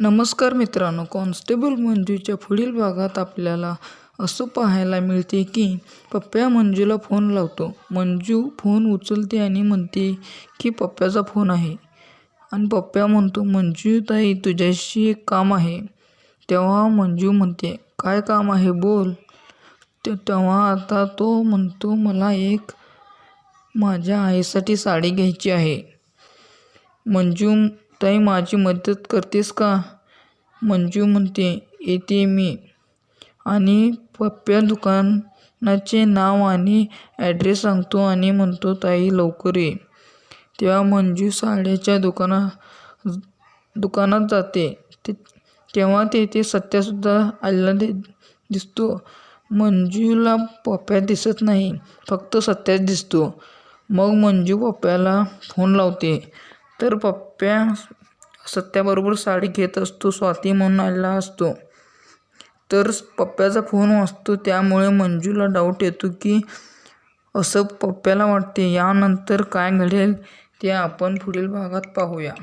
नमस्कार मित्रांनो, कॉन्स्टेबल मंजूच्या पुढील भागात आपल्याला असं पाहायला मिळते की पप्प्या मंजूला फोन लावतो. मंजू फोन उचलते आणि म्हणते की पप्प्याचा फोन आहे. आणि पप्प्या म्हणतो, मंजू ताई तुझ्याशी एक काम आहे. तेव्हा मंजू म्हणते, काय काम आहे बोल. तेव्हा आता तो म्हणतो, मला एक माझ्या आईसाठी साडी घ्यायची आहे. मंजू ताई माझी मदत करतेस का. मंजू म्हणते, येते मी. आणि पप्प्या दुकानाचे नाव आणि ॲड्रेस सांगतो आणि म्हणतो, ताई लवकर ये. तेव्हा मंजू साड्याच्या दुकानात जाते. तेव्हा तेथे सत्यासुद्धा आलेला दिसतो. मंजूला पप्प्या दिसत नाही, फक्त सत्याच दिसतो. मग मंजू पप्प्याला फोन लावते, तर पप्प्या सत्याबरोबर साडी घेत असतो. स्वाती म्हणून आलेला असतो. तर पप्प्याचा फोन वाजतो. त्यामुळे मंजूला डाऊट येतो की असं पप्प्याला वाटते. यानंतर काय घडेल ते आपण पुढील भागात पाहूया.